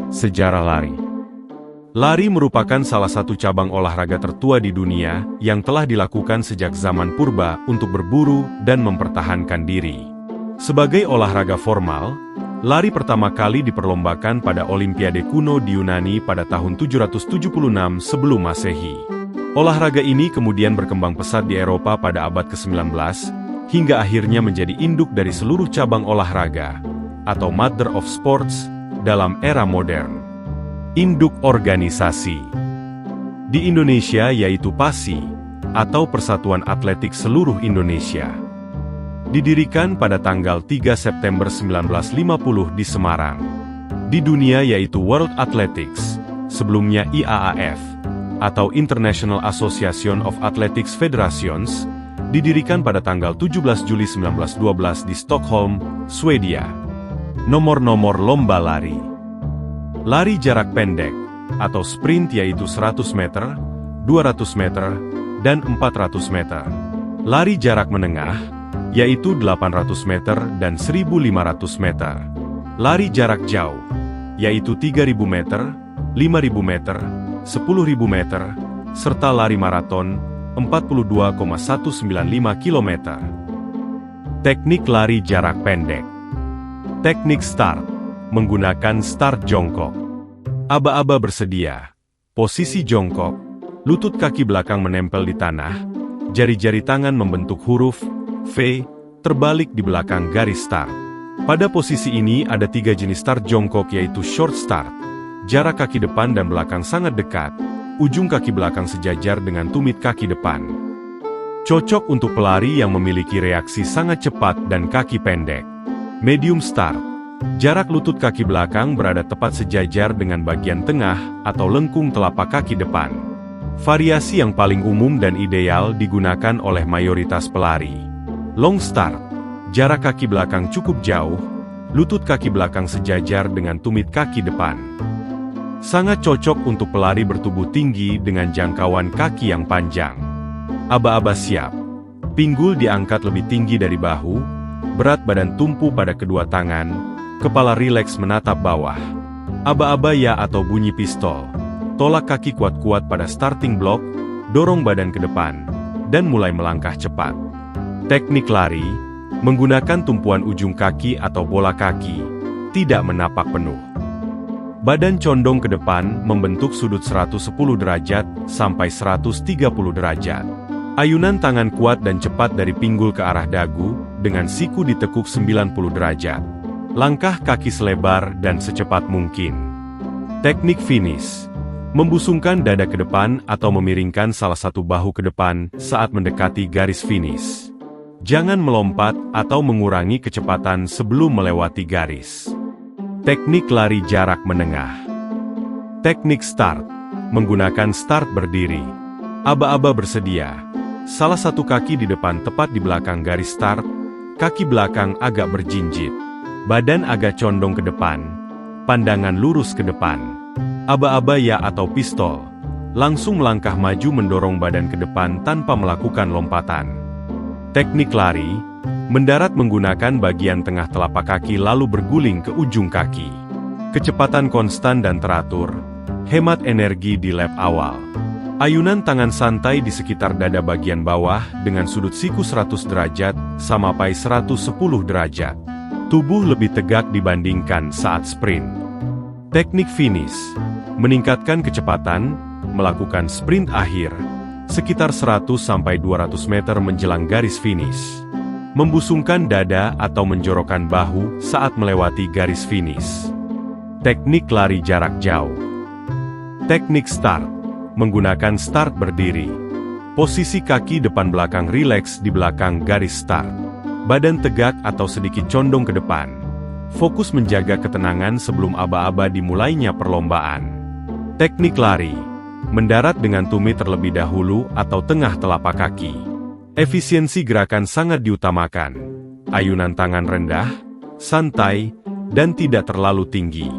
Sejarah lari. Lari merupakan salah satu cabang olahraga tertua di dunia yang telah dilakukan sejak zaman purba untuk berburu dan mempertahankan diri. Sebagai olahraga formal, lari pertama kali diperlombakan pada Olimpiade kuno di Yunani pada tahun 776 sebelum Masehi. Olahraga ini kemudian berkembang pesat di Eropa pada abad ke-19, hingga akhirnya menjadi induk dari seluruh cabang olahraga, atau Mother of Sports, dalam era modern. Induk organisasi di Indonesia yaitu PASI, atau Persatuan Atletik Seluruh Indonesia. Didirikan pada tanggal 3 September 1950 di Semarang. Di dunia yaitu World Athletics, sebelumnya IAAF, atau International Association of Athletics Federations, didirikan pada tanggal 17 Juli 1912 di Stockholm, Swedia. Nomor-nomor lomba lari. Lari jarak pendek, atau sprint yaitu 100 meter, 200 meter, dan 400 meter. Lari jarak menengah, yaitu 800 meter dan 1500 meter. Lari jarak jauh, yaitu 3000 meter, 5000 meter, 10.000 meter, serta lari maraton, 42,195 km. Teknik lari jarak pendek. Teknik start, menggunakan start jongkok. Aba-aba bersedia. Posisi jongkok, lutut kaki belakang menempel di tanah, jari-jari tangan membentuk huruf V, terbalik di belakang garis start. Pada posisi ini ada 3 jenis start jongkok yaitu short start. Jarak kaki depan dan belakang sangat dekat, ujung kaki belakang sejajar dengan tumit kaki depan. Cocok untuk pelari yang memiliki reaksi sangat cepat dan kaki pendek. Medium start. Jarak lutut kaki belakang berada tepat sejajar dengan bagian tengah atau lengkung telapak kaki depan. Variasi yang paling umum dan ideal digunakan oleh mayoritas pelari. Long start. Jarak kaki belakang cukup jauh, lutut kaki belakang sejajar dengan tumit kaki depan. Sangat cocok untuk pelari bertubuh tinggi dengan jangkauan kaki yang panjang. Aba-aba siap. Pinggul diangkat lebih tinggi dari bahu, berat badan tumpu pada kedua tangan, kepala rileks menatap bawah. Aba-aba ya atau bunyi pistol. Tolak kaki kuat-kuat pada starting block, dorong badan ke depan, dan mulai melangkah cepat. Teknik lari, menggunakan tumpuan ujung kaki atau bola kaki, tidak menapak penuh. Badan condong ke depan membentuk sudut 110 derajat sampai 130 derajat. Ayunan tangan kuat dan cepat dari pinggul ke arah dagu, dengan siku ditekuk 90 derajat. Langkah kaki selebar dan secepat mungkin. Teknik finish. Membusungkan dada ke depan atau memiringkan salah satu bahu ke depan saat mendekati garis finish. Jangan melompat atau mengurangi kecepatan sebelum melewati garis. Teknik lari jarak menengah. Teknik start. Menggunakan start berdiri. Aba-aba bersedia. Salah satu kaki di depan tepat di belakang garis start, kaki belakang agak berjinjit. Badan agak condong ke depan, pandangan lurus ke depan. Aba-aba ya atau pistol, langsung melangkah maju mendorong badan ke depan tanpa melakukan lompatan. Teknik lari, mendarat menggunakan bagian tengah telapak kaki lalu berguling ke ujung kaki. Kecepatan konstan dan teratur, hemat energi di lap awal. Ayunan tangan santai di sekitar dada bagian bawah dengan sudut siku 100 derajat sampai 110 derajat. Tubuh lebih tegak dibandingkan saat sprint. Teknik finish, meningkatkan kecepatan, melakukan sprint akhir, sekitar 100-200 meter menjelang garis finish. Membusungkan dada atau menjorokkan bahu saat melewati garis finish. Teknik lari jarak jauh. Teknik start, menggunakan start berdiri. Posisi kaki depan belakang rileks di belakang garis start. Badan tegak atau sedikit condong ke depan. Fokus menjaga ketenangan sebelum aba-aba dimulainya perlombaan. Teknik lari, mendarat dengan tumit terlebih dahulu atau tengah telapak kaki. Efisiensi gerakan sangat diutamakan. Ayunan tangan rendah, santai, dan tidak terlalu tinggi.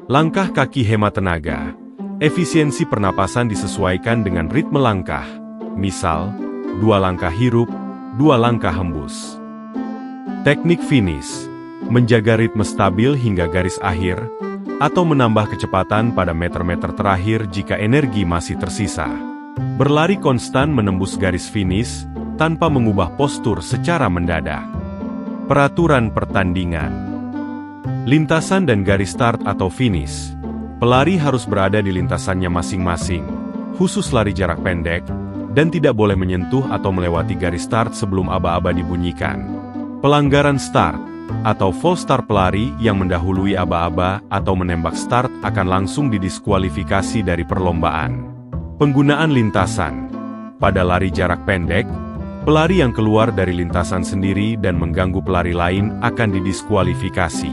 Langkah kaki hemat tenaga. Efisiensi pernapasan disesuaikan dengan ritme langkah. Misal, 2 langkah hirup, 2 langkah hembus. Teknik finish, menjaga ritme stabil hingga garis akhir, atau menambah kecepatan pada meter-meter terakhir jika energi masih tersisa. Berlari konstan menembus garis finish, tanpa mengubah postur secara mendadak. Peraturan pertandingan. Lintasan dan garis start atau finish. Pelari harus berada di lintasannya masing-masing, khusus lari jarak pendek, dan tidak boleh menyentuh atau melewati garis start sebelum aba-aba dibunyikan. Pelanggaran start atau false start, pelari yang mendahului aba-aba atau menembak start akan langsung didiskualifikasi dari perlombaan. Penggunaan lintasan. Pada lari jarak pendek, pelari yang keluar dari lintasan sendiri dan mengganggu pelari lain akan didiskualifikasi.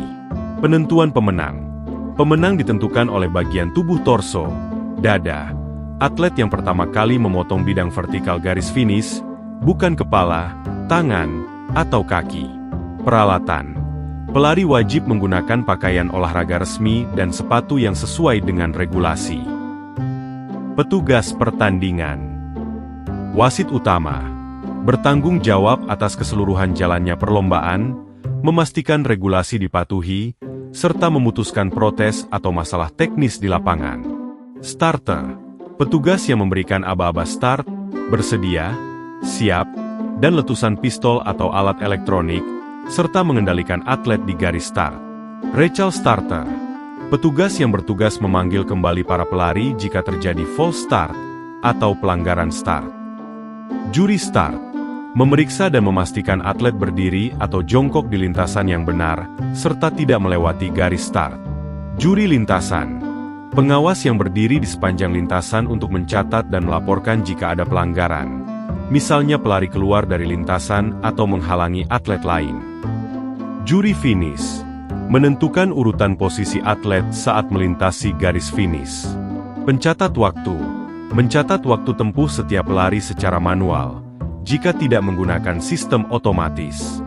Penentuan pemenang. Pemenang ditentukan oleh bagian tubuh torso, dada, atlet yang pertama kali memotong bidang vertikal garis finish, bukan kepala, tangan, atau kaki. Peralatan. Pelari wajib menggunakan pakaian olahraga resmi dan sepatu yang sesuai dengan regulasi. Petugas pertandingan. Wasit utama bertanggung jawab atas keseluruhan jalannya perlombaan, memastikan regulasi dipatuhi, serta memutuskan protes atau masalah teknis di lapangan. Starter, petugas yang memberikan aba-aba start, bersedia, siap, dan letusan pistol atau alat elektronik, serta mengendalikan atlet di garis start. Rachel Starter, petugas yang bertugas memanggil kembali para pelari jika terjadi false start atau pelanggaran start. Juri start, memeriksa dan memastikan atlet berdiri atau jongkok di lintasan yang benar, serta tidak melewati garis start. Juri lintasan, pengawas yang berdiri di sepanjang lintasan untuk mencatat dan melaporkan jika ada pelanggaran, misalnya pelari keluar dari lintasan atau menghalangi atlet lain. Juri finish, menentukan urutan posisi atlet saat melintasi garis finish. Pencatat waktu, mencatat waktu tempuh setiap pelari secara manual, jika tidak menggunakan sistem otomatis.